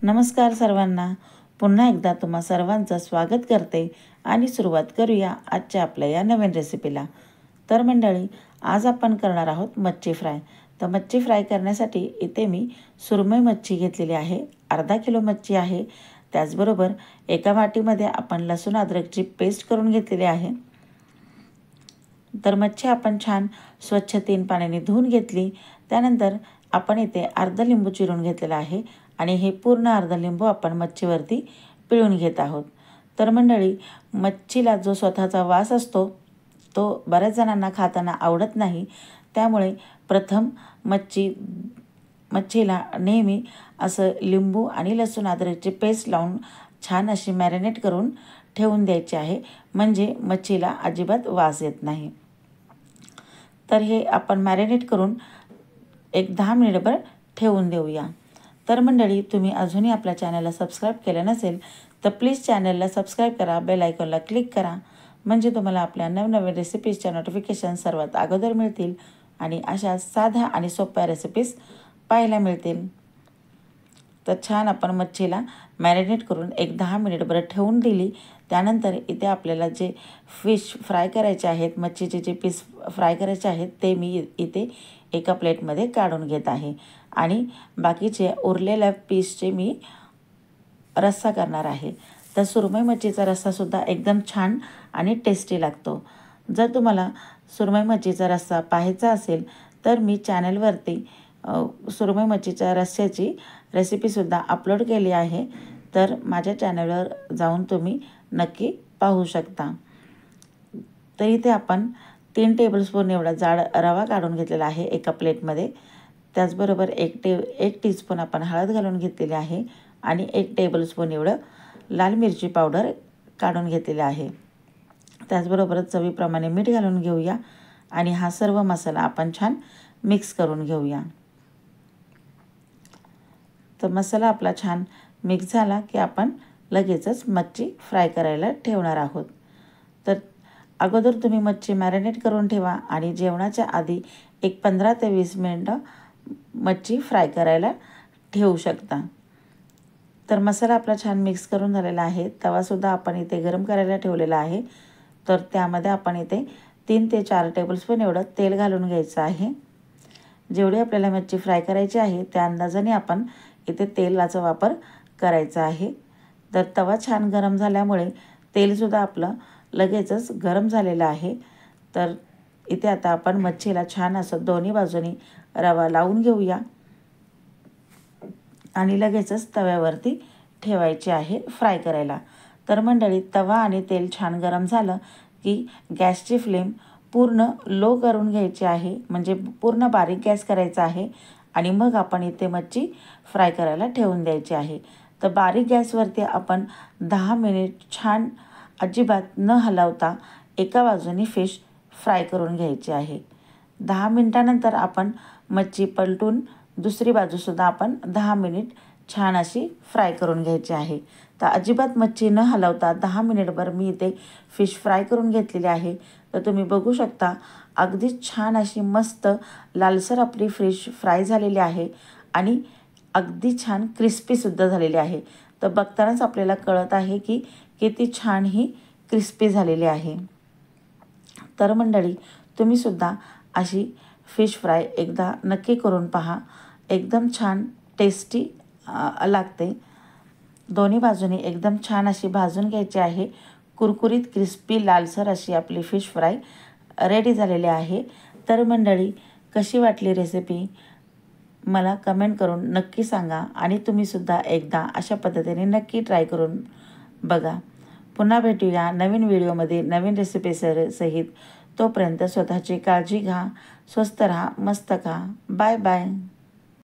नमस्कार सर्वांना, पुन्हा एकदा तुम्हा सर्वांचं स्वागत करते आणि सुरुवात करूया आजच्या आपल्या या नवीन रेसिपीला। तर मंडळी, आज आपण करणार आहोत मच्छी फ्राय। तर मच्छी फ्राय करण्यासाठी इथे मी सुरमई मच्छी घेतलेली आहे, अर्धा किलो मच्छी आहे। त्याचबरोबर एका वाटीमध्ये आपण लसूण अद्रकची पेस्ट करून घेतलेली आहे। तर मच्छी आपण छान स्वच्छ 3 पाण्याने धुवून घेतली। त्यानंतर आपण इथे अर्धा लिंबू चिरून घेतलेला आहे आणि हे पूर्ण अर्धा लिंबू आपण मच्छीवरती पिळून घेत आहोत। तर मंडळी, मच्छीला जो स्वतःचा वास असतो तो बऱ्याच जणांना खाताना आवडत नाही, त्यामुळे प्रथम मच्छीला नेहमी असं लिंबू आणि लसूण अद्रकची पेस्ट लावून छान अशी मॅरिनेट करून ठेवून द्यायची आहे, म्हणजे मच्छीला अजिबात वास येत नाही। तर हे आपण मॅरिनेट करून एक 10 मिनिटभर ठेवून देऊया। तर मंडळी, तुम्ही अजूनही आपल्या चॅनलला सबस्क्राईब केलं नसेल तर प्लीज चॅनलला सबस्क्राईब करा, बेल आयकॉनला क्लिक करा, म्हणजे तुम्हाला आपल्या नवनवीन रेसिपीजच्या नोटिफिकेशन सर्वात अगोदर मिळतील आणि अशा साध्या आणि सोप्या रेसिपीज पाहायला मिळतील। तर छान आपण मच्छीला मॅरिनेट करून एक 10 मिनिटभर ठेवून दिली। त्यानंतर इथे आपल्याला जे फिश फ्राय करायचे आहेत, मच्छीचे जे पीस फ्राय करायचे आहेत ते मी इथे एका प्लेटमध्ये काढून घेत आहे आणि बाकीचे उरलेल्या पीसचे मी रस्सा करणार आहे। तर सुरमई मच्छीचा रस्सासुद्धा एकदम छान आणि टेस्टी लागतो। जर तुम्हाला सुरमई मच्छीचा रस्सा पाहायचा असेल तर मी चॅनलवरती सुरमई मच्छीच्या रस्स्याची रेसिपीसुद्धा अपलोड केली आहे, तर माझ्या चॅनलवर जाऊन तुम्ही नक्की पाहू शकता। तर इथे आपण 3 टेबलस्पून एवढा जाड रवा काढून घेतलेला आहे एका प्लेटमध्ये। त्याचबरोबर एक टीस्पून आपण हळद घालून घेतलेली आहे आणि 1 टेबलस्पून एवढं लाल मिरची पावडर काढून घेतलेली आहे। त्याचबरोबर चवीप्रमाणे मीठ घालून घेऊया आणि हा सर्व मसाला आपण छान मिक्स करून घेऊया। तर मसाला आपला छान मिक्स झाला की आपण लगेचच मच्छी फ्राय करायला ठेवणार आहोत। तर अगोदर तुम्ही मच्छी मॅरिनेट करून ठेवा आणि जेवणाच्या आधी एक 15 ते 20 मिनिटं मच्छी फ्राय करायला ठेवू शकता। तर मसाला आपला छान मिक्स करून झालेला आहे। तवासुद्धा आपण इथे गरम करायला ठेवलेला आहे, तर त्यामध्ये आपण इथे 3 ते 4 टेबलस्पून एवढं तेल घालून घ्यायचं आहे। जेवढी आपल्याला मच्छी फ्राय करायची आहे त्या अंदाजाने आपण इथे तेलाचा वापर करायचा आहे। तर तवा छान गरम झाल्यामुळे तेलसुद्धा आपलं लगेचच गरम झालेलं आहे। तर इथे आता आपण मच्छीला छान असं दोन्ही बाजूनी रवा लावून घेऊया आणि लगेचच तव्यावरती ठेवायचे आहे फ्राय करायला। तर मंडळी, तवा आणि तेल छान गरम झालं की गॅसची फ्लेम पूर्ण लो करून घ्यायची आहे, म्हणजे पूर्ण बारीक गॅस करायचा आहे आणि मग आपण इथे मच्छी फ्राय करायला ठेवून द्यायची आहे। तर बारीक गॅसवरती आपण 10 मिनिट छान अजिबात न हलवता एका बाजूनी फिश फ्राय करून घ्यायची आहे। 10 मिनिटानंतर आपण मच्छी पलटून दुसरी बाजूसुद्धा आपण 10 मिनिट छान अशी फ्राय करून घ्यायची आहे। तर अजिबात मच्छी न हलवता 10 मिनिटभर मी इथे फिश फ्राय करून घेतलेली आहे। तर तुम्ही बघू शकता अगदी छान अशी मस्त लालसर आपली फिश फ्राय झालेली आहे आणि अगदी छान क्रिस्पीसुद्धा झालेली आहे। तर बघतानाच आपल्याला कळत आहे की किती छान ही क्रिस्पी झालेली आहे। तर मंडळी, तुम्हीसुद्धा अशी फिश फ्राय एकदा नक्की करून पहा, एकदम छान टेस्टी लागते। दोन्ही बाजूनी एकदम छान अशी भाजून घ्यायची आहे। कुरकुरीत क्रिस्पी लालसर अशी आपली फिश फ्राय रेडी झालेली आहे। तर मंडळी, कशी वाटली रेसिपी मला कमेंट करून नक्की सांगा आणि तुम्हीसुद्धा एकदा अशा पद्धतीने नक्की ट्राय करून बघा। पुन्हा भेटूया नवीन व्हिडिओमध्ये नवीन रेसिपी सहित। तोपर्यंत स्वतःची काळजी घ्या, स्वस्त राहा, मस्त खा। Bye bye.